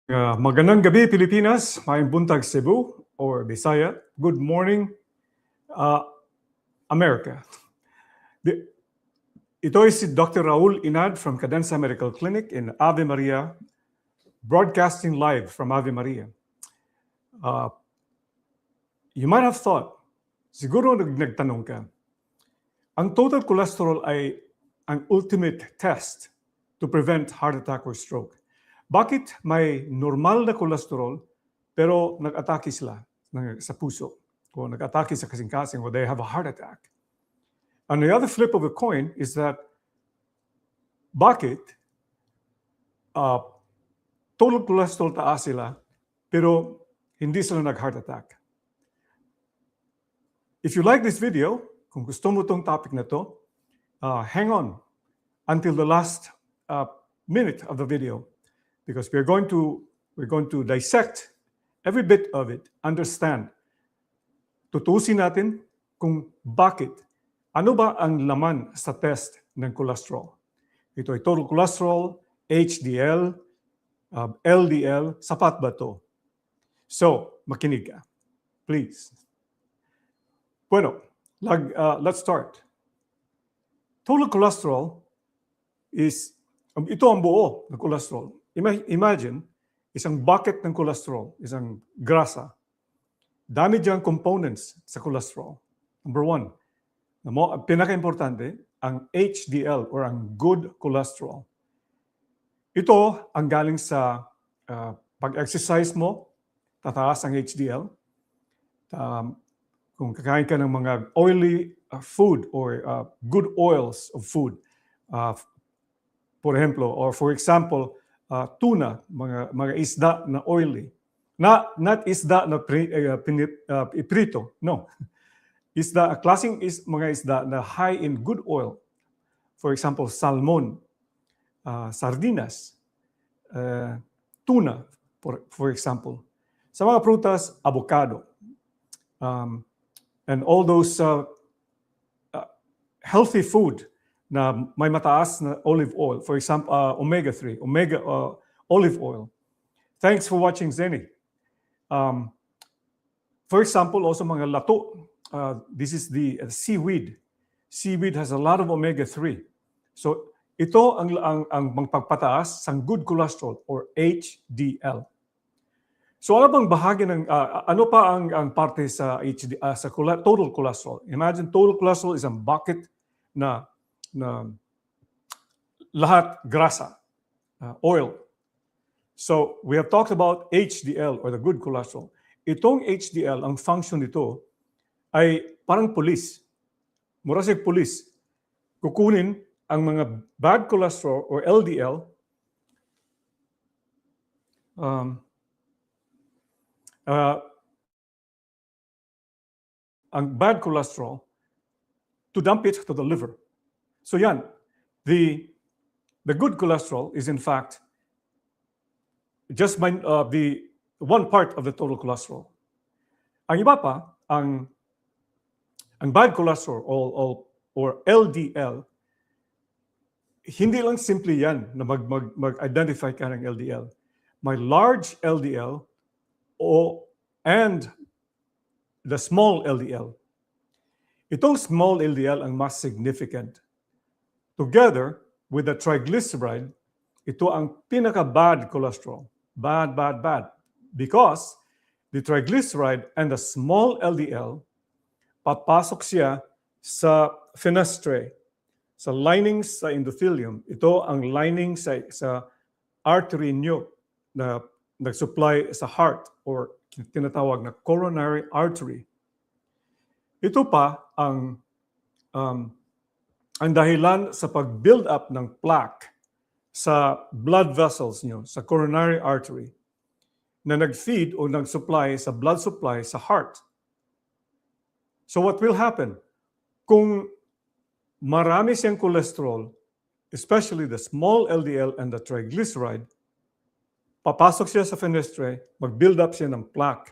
Magandang gabi Pilipinas, maayong buntag Cebu or Bisaya. Good morning uh, America. Ito ay si Dr. Raul Inad from Cadenza Medical Clinic in Ave Maria, broadcasting live from Ave Maria. You might have thought, siguro nagtanong ka, ang total cholesterol ay ang ultimate test to prevent heart attack or stroke. Bakit may normal na cholesterol pero nag-atake sila sa puso o nag-atake sa kasing-kasing or they have a heart attack? And the other flip of the coin is that bakit total cholesterol taas sila pero hindi sila nag-heart attack? If you like this video, kung gusto mo tong topic na to, hang on until the last minute of the video because we're going to dissect every bit of it, understand. Tutusin natin kung bakit. Ano ba ang laman sa test ng cholesterol? Ito ay total cholesterol, HDL, LDL, sapat ba to? So, makinig ka. Please. Bueno, let's start. Total cholesterol is, ito ang buo ng cholesterol. Imagine, isang bucket ng cholesterol, isang grasa. Dami diyang components sa cholesterol. Number one, pinaka-importante, ang HDL or ang good cholesterol. Ito ang galing sa pag-exercise mo, tataas ang HDL. Kung kakain ka ng mga oily food or good oils of food, for example, tuna, mga isda na oily. Not isda na iprito, no. Isda, klaseng mga isda na high in good oil. For example, salmon, sardinas, tuna, for example. Sa mga prutas, avocado. And all those healthy food na may mataas na olive oil. For example, omega-3, olive oil. Thanks for watching, Zeni. For example, also mga lato. This is the seaweed. Seaweed has a lot of omega-3. So ito ang magpapataas sa good cholesterol or HDL. So ano bang bahagi ng ano pa ang parte sa sa total cholesterol? Imagine total cholesterol is a bucket na lahat grasa, oil. So we have talked about HDL or the good cholesterol. Itong HDL, ang function nito ay parang pulis. Mura siyang pulis. Kukunin ang mga bad cholesterol or LDL ang bad cholesterol to dump it to the liver. So yan, the good cholesterol is in fact just the one part of the total cholesterol. Ang iba pa, ang bad cholesterol or LDL, hindi lang simple yan na mag-identify ka ng LDL. May large LDL and the small LDL. Itong small LDL ang mas significant. Together with the triglyceride, ito ang pinaka-bad cholesterol. Bad. Because the triglyceride and the small LDL, papasok siya sa fenestrae, sa lining sa endothelium. Ito ang lining sa artery nyo na nag-supply sa heart or tinatawag na coronary artery. Ito pa ang dahilan sa pag-build up ng plaque sa blood vessels nyo, sa coronary artery, na nag-feed o nag-supply sa blood supply sa heart. So what will happen? Kung marami siyang cholesterol, especially the small LDL and the triglyceride, papasok siya sa fenestrae, mag-build up siya ng plaque.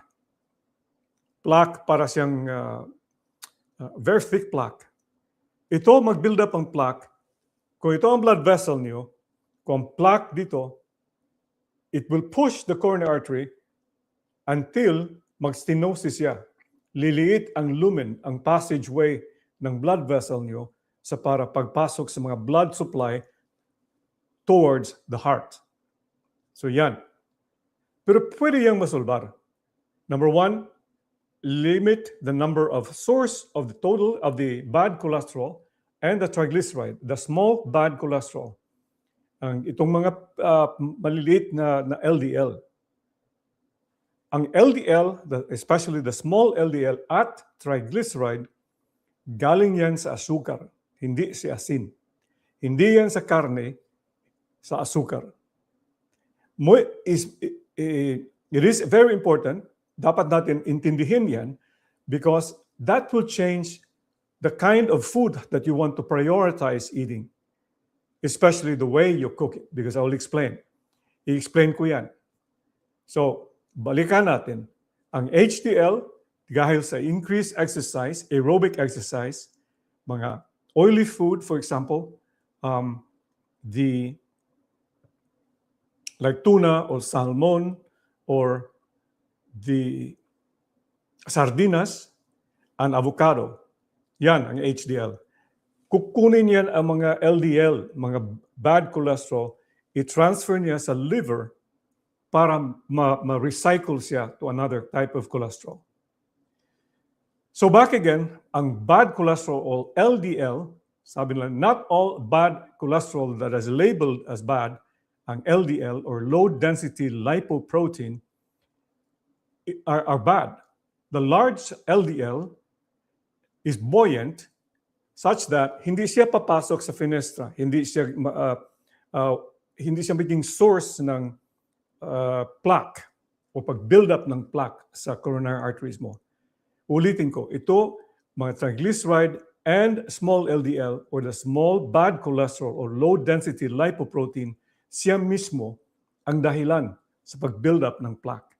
Plaque para siyang very thick plaque. Ito mag-build up ang plaque. Kung ito ang blood vessel niyo, kung plaque dito, it will push the coronary artery until mag-stenosis siya. Liliit ang lumen, ang passageway ng blood vessel nyo sa para pagpasok sa mga blood supply towards the heart. So yan. Pero pwede yang masolbar. Number one, limit the number of source of the total of the bad cholesterol and the triglyceride, the small bad cholesterol. Ang itong mga maliliit na LDL. Ang LDL, especially the small LDL at triglyceride, galing yan sa asukar, hindi si asin. Hindi yan sa karne, sa asukar. It is very important, dapat natin intindihin yan, because that will change the kind of food that you want to prioritize eating, especially the way you cook it, because I will explain. I-explain ko yan. So, balikan natin. Ang HDL, dahil sa increased exercise, aerobic exercise, mga oily food, for example, like tuna or salmon or the sardinas and avocado. Yan ang HDL. Kukunin yan ang mga LDL, mga bad cholesterol, i-transfer niya sa liver para ma-recycle siya to another type of cholesterol. So back again, ang bad cholesterol or LDL, sabi nila, not all bad cholesterol that is labeled as bad, ang LDL or low density lipoprotein are bad. The large LDL is buoyant such that hindi siya papasok sa fenestra, hindi siya maging source ng plaque o pag-build up ng plaque sa coronary arteries mo. Ulitin ko, ito mga triglyceride and small LDL or the small bad cholesterol or low density lipoprotein, siya mismo ang dahilan sa pag-build up ng plaque.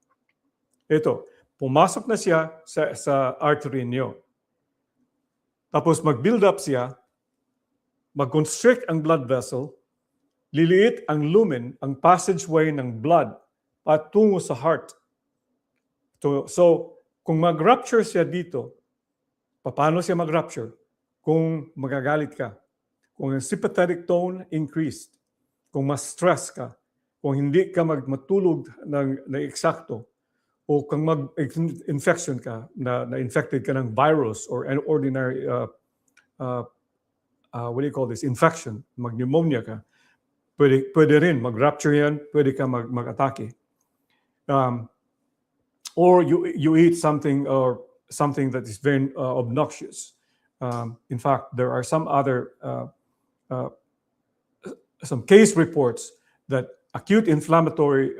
Ito, pumasok na siya sa artery niyo. Tapos mag-build up siya, mag-constrict ang blood vessel, liliit ang lumen, ang passageway ng blood patungo sa heart. So kung mag-rupture siya dito, paano siya mag-rupture? Kung magagalit ka, kung ang sympathetic tone increased, kung mas stress ka, kung hindi ka matulog na eksakto, o kung mag-infection ka, na infected ka ng virus or an ordinary, what do you call this, infection, mag-pneumonia ka, pwede rin, mag-rupture yan, pwede ka mag-atake. Or you eat something that is very obnoxious. In fact, there are some other some case reports that acute inflammatory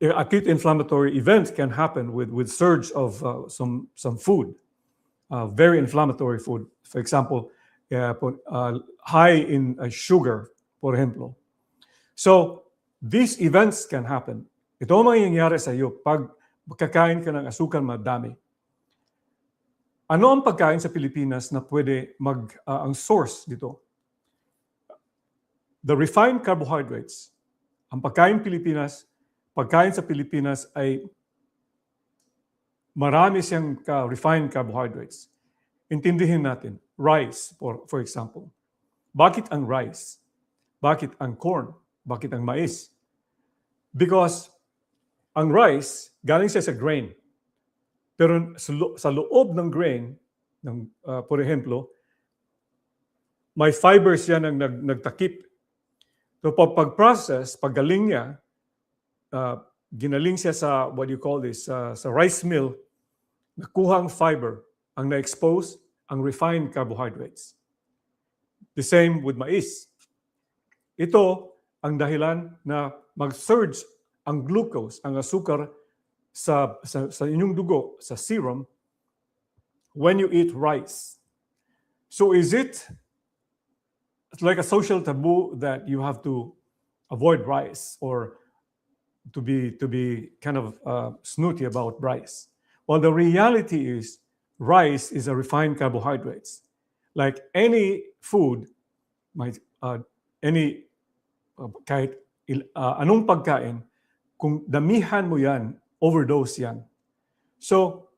events can happen with surge of some food, very inflammatory food. For example, high in sugar, por ejemplo. So these events can happen. Ito ang mangyayari sa iyo pag kakain ka ng asukal madami. Ano ang pagkain sa Pilipinas na pwede ang source dito? The refined carbohydrates. Ang pagkain sa Pilipinas ay marami siyang refined carbohydrates. Intindihin natin. Rice, for example. Bakit ang rice? Bakit ang corn? Bakit ang mais? Because ang rice, galing siya sa grain. Pero sa loob ng grain, por ejemplo, may fibers yan ang nagtakip. So pag-process, paggaling niya, ginaling siya sa, what do you call this, sa rice mill, nakuha ang fiber, ang na-expose, ang refined carbohydrates. The same with mais. Ito ang dahilan na mag-surge ang glucose, ang asukar sa inyong dugo, sa serum, when you eat rice. So is it like a social taboo that you have to avoid rice or to be kind of snooty about rice? Well, the reality is rice is a refined carbohydrates. Like any food, kahit anong pagkain, kung damihan mo yan, overdose yan. So,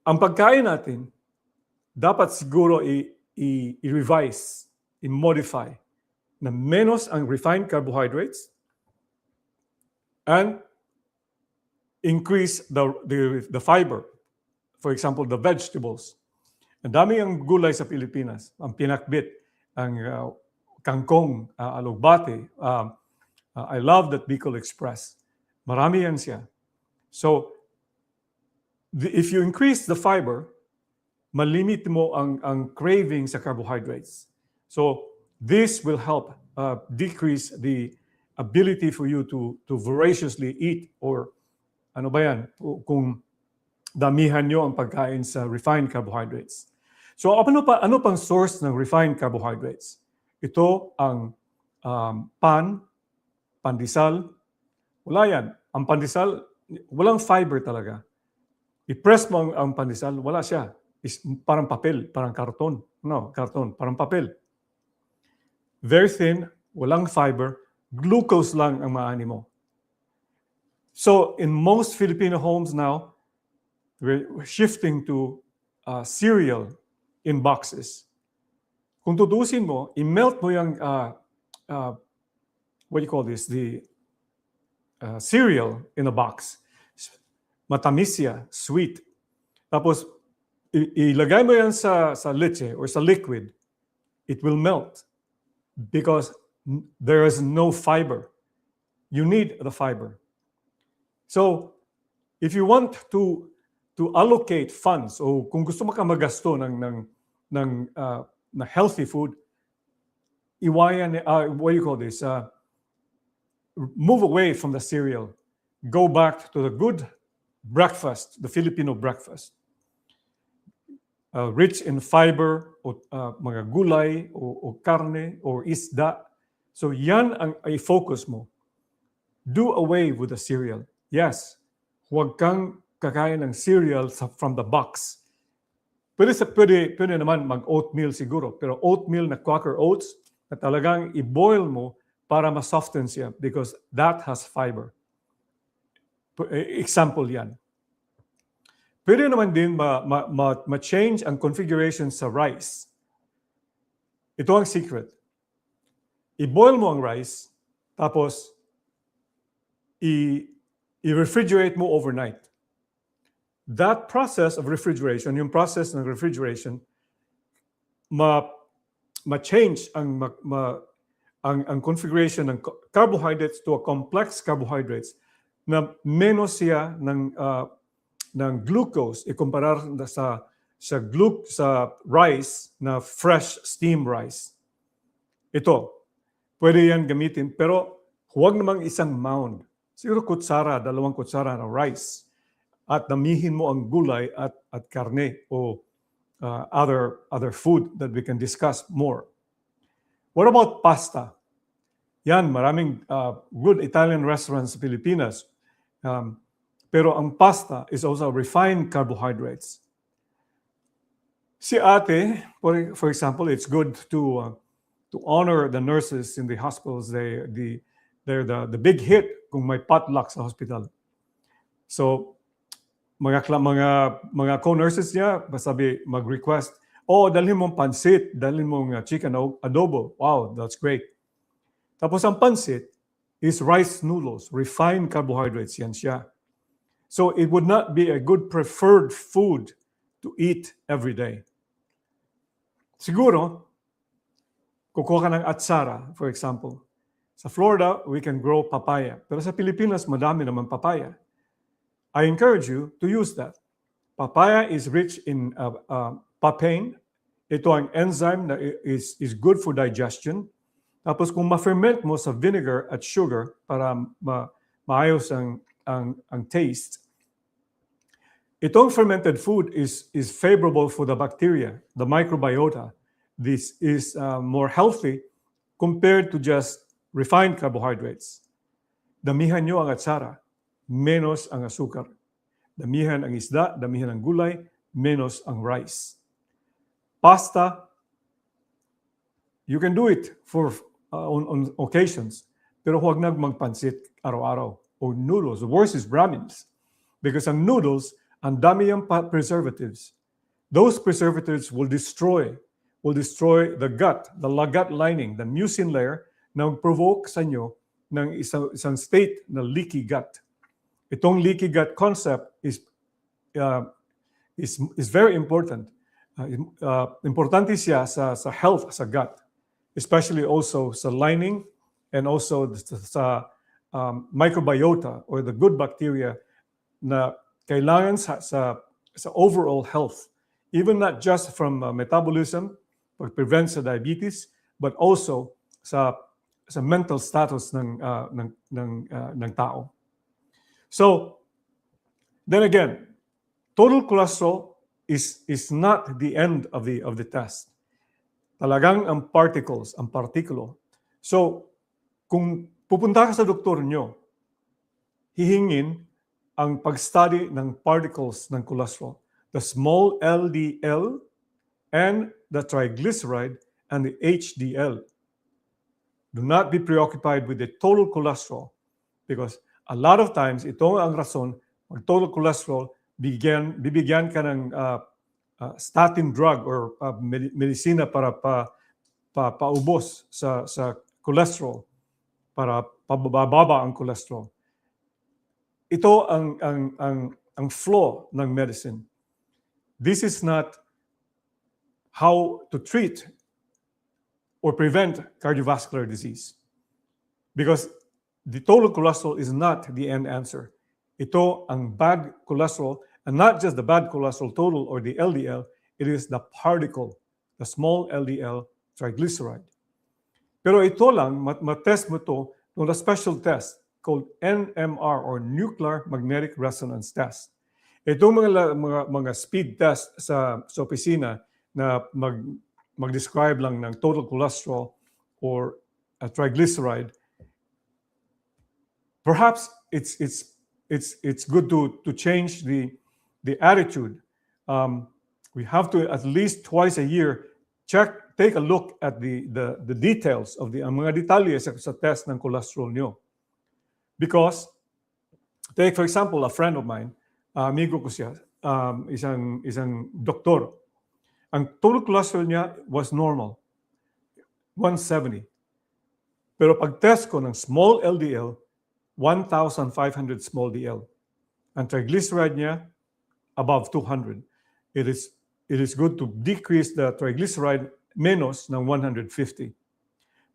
ang pagkain natin, dapat siguro i-revise, i-modify, na menos ang refined carbohydrates and increase the fiber. For example, the vegetables. Ang dami ang gulay sa Pilipinas. Ang pinakbit, ang kangkong, alugbate. I love that Bicol Express. Marami yan siya. So, if you increase the fiber, malimit mo ang craving sa carbohydrates. So, this will help decrease the ability for you to voraciously eat, or ano ba yan, kung damihan nyo ang pagkain sa refined carbohydrates. So ano pang source ng refined carbohydrates? Ito ang pandesal. Wala yan. Ang pandesal, walang fiber talaga. I-press mo ang pandesal, wala siya. It's parang papel, parang karton. No, karton, parang papel. Very thin, walang fiber, glucose lang ang maani mo. So in most Filipino homes now, we're shifting to cereal in boxes. Kung tutusin mo, i-melt mo yung, what do you call this, the cereal in a box. Matamis siya, sweet. Tapos, ilagay mo yan sa leche or sa liquid, it will melt because there is no fiber. You need the fiber. So, if you want to allocate funds, o kung gusto mo ka magasto ng healthy food, iwayan, what do you call this? Move away from the cereal. Go back to the good breakfast, the Filipino breakfast. Rich in fiber, o mga gulay, o karne, or isda. So yan ang i-focus mo. Do away with the cereal. Yes, huwag kang kakain ng cereal from the box. Pwede naman mag-oatmeal siguro, pero oatmeal na Quaker Oats na talagang i-boil mo para ma-soften siya because that has fiber. Example yan. Pwede naman din ma-change ang configuration sa rice. Ito ang secret. I-boil mo ang rice, tapos i-refrigerate mo overnight. That process of refrigeration, yung process ng refrigeration, ma-change ang configuration ng carbohydrates to a complex carbohydrates na menos siya ng glucose ikumparar sa rice na fresh steamed rice. Ito, pwede yan gamitin, pero huwag namang isang mound. Siguro kutsara, 2 kutsara ng rice. At damihin mo ang gulay at karne o other food that we can discuss more. What about pasta? Yan, maraming good Italian restaurants sa Pilipinas. Pero ang pasta is also refined carbohydrates. Si ate, for example, it's good to honor the nurses in the hospitals. They're the big hit kung may potluck sa hospital. So, mga co-nurses niya, sabi, mag-request, dalhin mong pansit, dalhin mong chicken adobo. Wow, that's great. Tapos ang pansit is rice noodles, refined carbohydrates, yan siya. So it would not be a good preferred food to eat every day. Siguro, kukuha ka ng atsara, for example. Sa Florida, we can grow papaya. Pero sa Pilipinas, madami naman papaya. I encourage you to use that. Papaya is rich in papain. Ito ang enzyme na is good for digestion. Tapos kung ma-ferment mo sa vinegar at sugar para maayos ang taste, itong fermented food is favorable for the bacteria, the microbiota. This is more healthy compared to just refined carbohydrates. Damihan nyo ang atsara, menos ang asukar. Damihan ang isda, damihan ang gulay, menos ang rice. Pasta, you can do it for on occasions. pero huwag na magpansit araw-araw. O noodles. The worst is Brahmins. Because ang noodles, ang dami yung preservatives. Those preservatives will destroy the gut, the gut lining, the mucin layer na provoke sa inyo ng isang state na leaky gut. Itong leaky gut concept is very important. Importante siya sa health sa gut, especially also sa lining and also sa microbiota or the good bacteria na kailangan sa overall health, even not just from metabolism, pag-prevent sa diabetes, but also sa mental status ng tao. So, then again, total cholesterol is not the end of the test. Talagang ang particles, ang partikulo. So, kung pupunta ka sa doktor nyo, hihingin ang pag-study ng particles ng cholesterol, the small LDL and the triglyceride and the HDL. Do not be preoccupied with the total cholesterol because a lot of times ito ang rason pag total cholesterol bibigyan ka ng statin drug or medisina para paubos sa cholesterol, para pababa ang cholesterol. Ito ang flaw ng medicine. This is not how to treat or prevent cardiovascular disease. Because the total cholesterol is not the end answer. Ito ang bad cholesterol, and not just the bad cholesterol total or the LDL, it is the particle, the small LDL triglyceride. Pero ito lang, matest mo ito with a special test called NMR or Nuclear Magnetic Resonance Test. Itong mga speed test sa opisina na mag-describe lang ng total cholesterol or a triglyceride, perhaps it's good to change the attitude. We have to at least twice a year take a look at the details of ang mga detalye sa test ng cholesterol nyo. Because, take for example, a friend of mine, amigo ko siya, isang doktor. Ang total cholesterol niya was normal, 170. Pero pag test ko ng small LDL, 1,500 small DL. Ang triglyceride niya, above 200. It is good to decrease the triglyceride menos ng 150.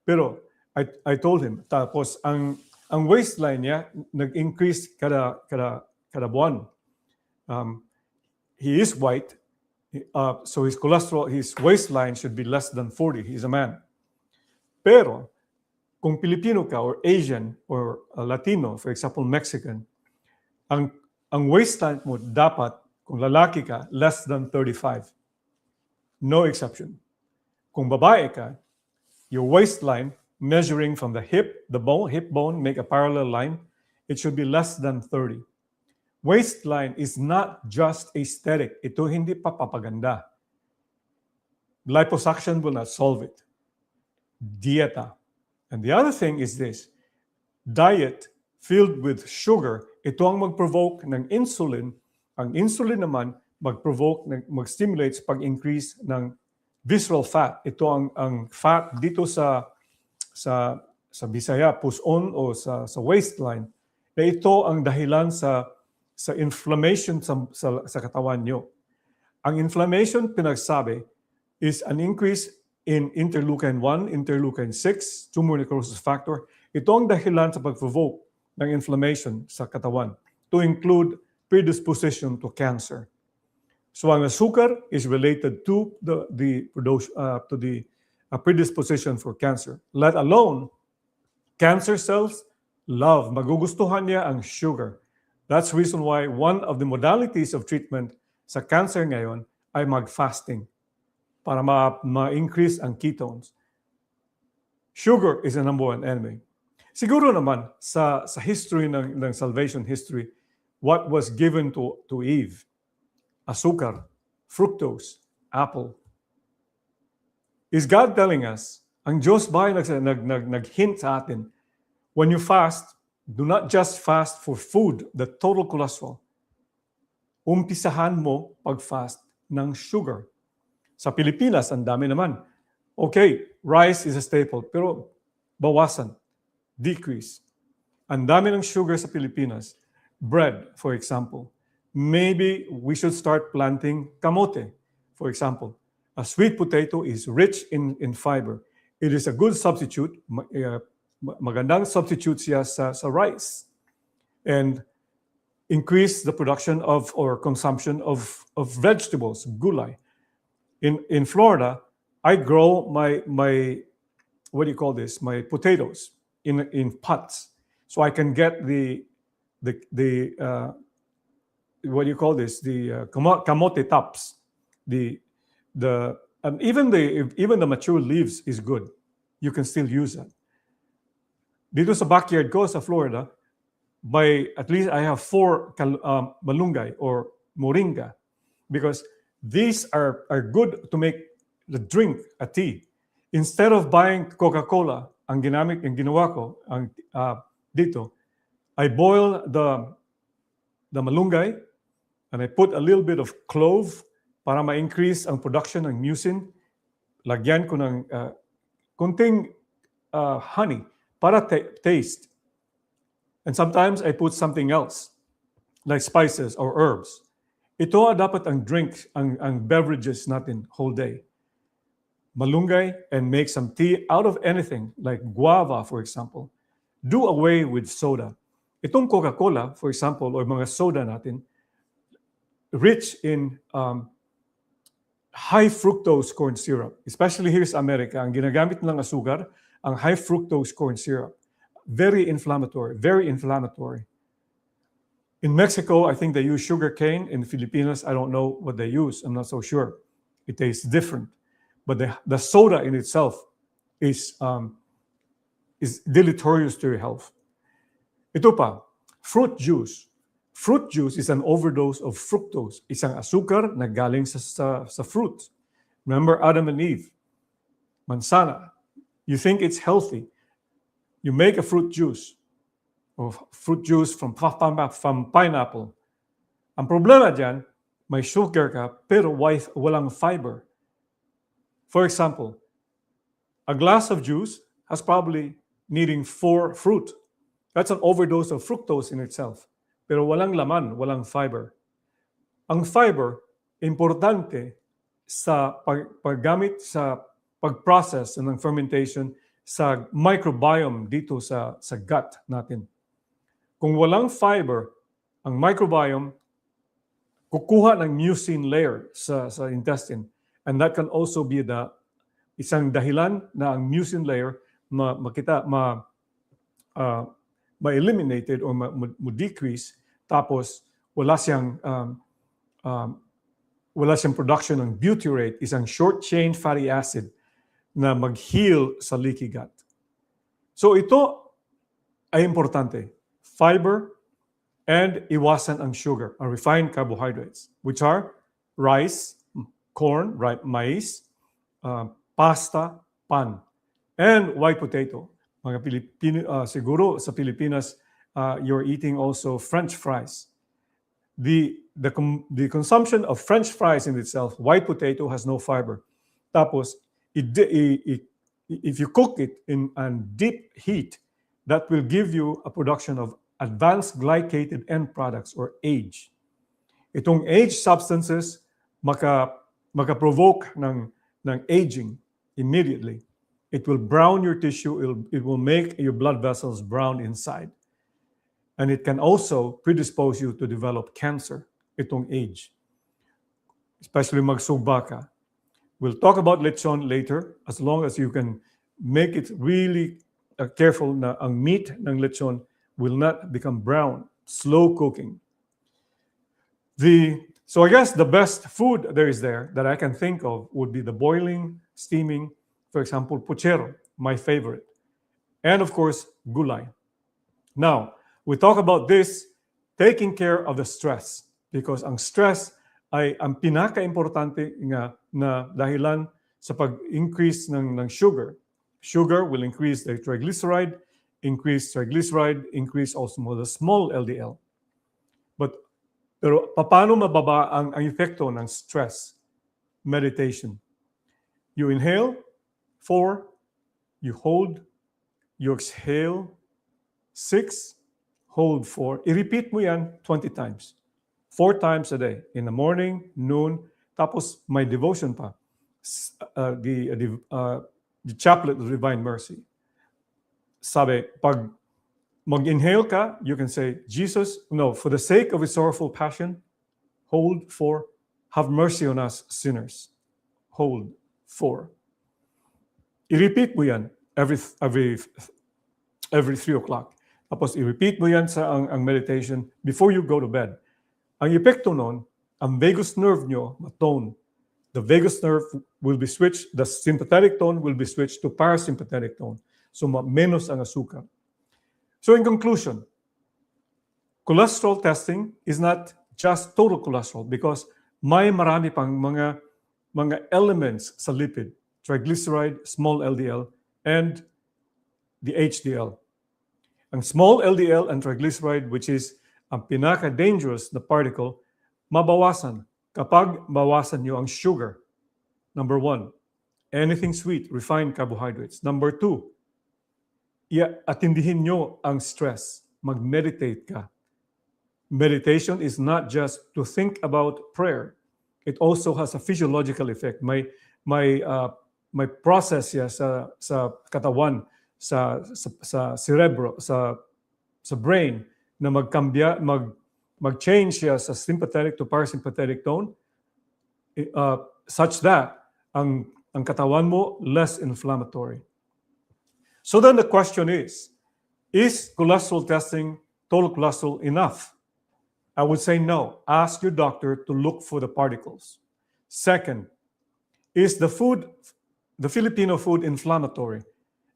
Pero I told him, tapos ang waistline niya nag-increase kada buwan. He is white, so his cholesterol, his waistline should be less than 40. He's a man. Pero kung Pilipino ka or Asian or Latino, for example, Mexican, ang waistline mo dapat, kung lalaki ka, less than 35. No exception. Kung babae ka, your waistline measuring from the hip bone, make a parallel line, it should be less than 30. Waistline is not just aesthetic. Ito hindi pa papaganda. Liposuction will not solve it. Dieta. And the other thing is this, diet filled with sugar, ito ang mag-provoke ng insulin. Ang insulin naman mag-stimulate pag-increase ng visceral fat. Ito ang fat dito sa Bisaya, puson o sa waistline. Na ito ang dahilan sa inflammation sa katawan nyo. Ang inflammation, pinagsabi, is an increase in interleukin 1, interleukin 6, tumor necrosis factor. Ito ang dahilan sa pag-provoke ng inflammation sa katawan, to include predisposition to cancer. So ang asukar is related to the predisposition for cancer. Let alone, cancer cells magugustuhan niya ang sugar. That's the reason why one of the modalities of treatment sa cancer ngayon ay mag-fasting para ma-increase ang ketones. Sugar is the number one enemy. Siguro naman sa history ng salvation history, what was given to Eve? Asukar, fructose, apple. Is God telling us, ang Diyos ba ay nag-hint sa atin, When you fast, do not just fast for food, the total cholesterol. Umpisahan mo pag-fast ng sugar. Sa Pilipinas, ang dami naman. Okay, rice is a staple, pero bawasan, decrease. Ang dami ng sugar sa Pilipinas. Bread, for example. Maybe we should start planting kamote, for example. A sweet potato is rich in fiber. It is a good substitute. Magandang substitute siya sa rice. And increase the production of or consumption of vegetables, gulay. In Florida, I grow my what do you call this? My potatoes in pots, so I can get the what do you call this? The kamote tops. Even the mature leaves is good. You can still use that. Dito sa backyard ko sa Florida, at least I have 4 malunggay or moringa, because these are good to make the drink, a tea. Instead of buying Coca-Cola, ang ginawa ko dito, I boil the malunggay and I put a little bit of clove para ma-increase ang production ng mucin. Lagyan ko ng kunting honey para taste. And sometimes I put something else, like spices or herbs. Ito dapat ang drink, ang beverages natin whole day. Malunggay, and make some tea out of anything, like guava, for example. Do away with soda. Itong Coca-Cola, for example, or mga soda natin, rich in high fructose corn syrup. Especially here sa America, ang ginagamit ng asukar, ang high fructose corn syrup. Very inflammatory, very inflammatory. In Mexico, I think they use sugar cane. In the Philippines, I don't know what they use. I'm not so sure. It tastes different. But the soda in itself is deleterious to your health. Ito pa, fruit juice. Fruit juice is an overdose of fructose. Isang asukar na galing sa fruit. Remember Adam and Eve? Manzana. You think it's healthy. You make a fruit juice, or fruit juice from pineapple. Ang problema dyan, may sugar ka, pero walang fiber. For example, a glass of juice has probably needing 4 fruit. That's an overdose of fructose in itself. Pero walang laman, walang fiber. Ang fiber, importante sa paggamit sa pag-process ng fermentation sa microbiome dito sa gut natin. Kung walang fiber, ang microbiome kukuha ng mucin layer sa intestine, and that can also be isang dahilan na ang mucin layer ma-eliminated or ma-decrease, tapos wala siyang production ng butyrate, isang short-chain fatty acid na mag-heal sa leaky gut. So ito ay importante. Fiber and iwasan ang sugar, ang refined carbohydrates, which are rice, corn, maize, pasta, pan, and white potato. Siguro sa Pilipinas, you're eating also French fries. The consumption of French fries in itself, white potato has no fiber. Tapos, if you cook it in deep heat, that will give you a production of advanced glycated end products, or age. Itong age substances maka-provoke ng aging immediately. It will brown your tissue. It will make your blood vessels brown inside. And it can also predispose you to develop cancer, itong age. Especially magsugba ka. We'll talk about lechon later, as long as you can make it really careful na ang meat ng lechon will not become brown. Slow cooking. So I guess the best food there is that I can think of would be the boiling, steaming, for example, puchero, my favorite. And of course, gulay. Now, we talk about this, taking care of the stress, because ang stress ay ang pinaka-importante na dahilan sa pag-increase ng sugar. Sugar will increase the triglyceride, increase triglyceride, increase also the small LDL. Pero paano mababa ang epekto ng stress? Meditation. You inhale, 4. You hold, you exhale, 6. Hold, 4. I-repeat mo yan 20 times. 4 times a day. In the morning, noon, tapos may devotion pa. The Chaplet of Divine Mercy. Sabi, pag mag-inhale ka, you can say, Jesus, no, for the sake of his sorrowful passion, hold, 4. Have mercy on us sinners. Hold, 4. I-repeat mo yan every 3 o'clock. Tapos i-repeat mo yan sa ang meditation before you go to bed. Ang epekto nun, ang vagus nerve nyo matone. The vagus nerve will be switched, the sympathetic tone will be switched to parasympathetic tone. So menos ang asukal. So in conclusion, cholesterol testing is not just total cholesterol because may marami pang mga elements sa lipid, triglyceride, small LDL, and the HDL. Ang small LDL and triglyceride, which is ang pinaka-dangerous na particle, mabawasan kapag bawasan nyo ang sugar. Number 1, anything sweet, refined carbohydrates. Number 2, atindihin nyo ang stress. Mag-meditate ka. Meditation is not just to think about prayer. It also has a physiological effect. May process siya sa katawan, sa cerebro, sa brain na mag-change siya sa sympathetic to parasympathetic tone such that ang katawan mo less inflammatory. So then the question is cholesterol testing, total cholesterol, enough? I would say no. Ask your doctor to look for the particles. Second, is the Filipino food inflammatory?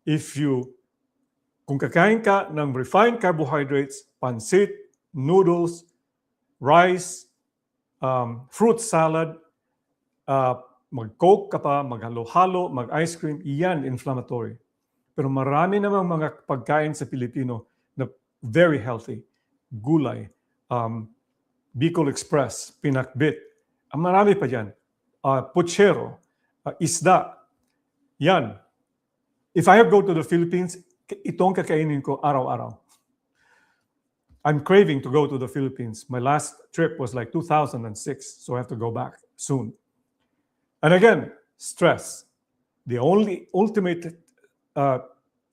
Kung kakain ka ng refined carbohydrates, pansit, noodles, rice, fruit salad, mag-coke ka pa, maghalo-halo, mag-ice cream, iyan inflammatory. Pero marami namang mga pagkain sa Pilipino na very healthy. Gulay, Bicol Express, pinakbit. Marami pa dyan. Puchero, isda. Yan. If I go to the Philippines, itong kakainin ko araw-araw. I'm craving to go to the Philippines. My last trip was like 2006, so I have to go back soon. And again, stress. The only ultimate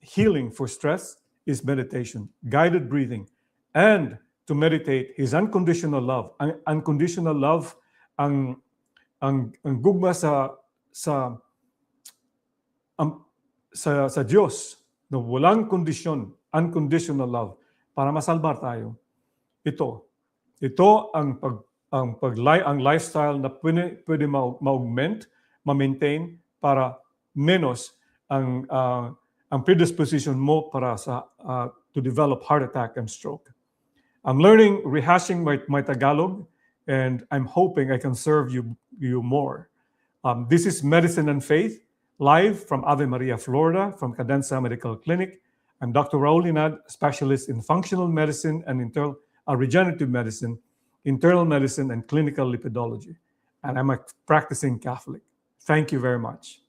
healing for stress is meditation, guided breathing, and to meditate is unconditional love. Ang unconditional love, ang gugma sa Diyos na walang kondisyon, unconditional love para masalbar tayo. Ito ang lifestyle na pwede ma-augment, ma-maintain para menos ang predisposition mo para to develop heart attack and stroke. I'm rehashing my Tagalog, and I'm hoping I can serve you more. This is Medicine and Faith, live from Ave Maria, Florida, from Cadenza Medical Clinic. I'm Dr. Raul Linad, specialist in functional medicine and regenerative medicine, internal medicine, and clinical lipidology. And I'm a practicing Catholic. Thank you very much.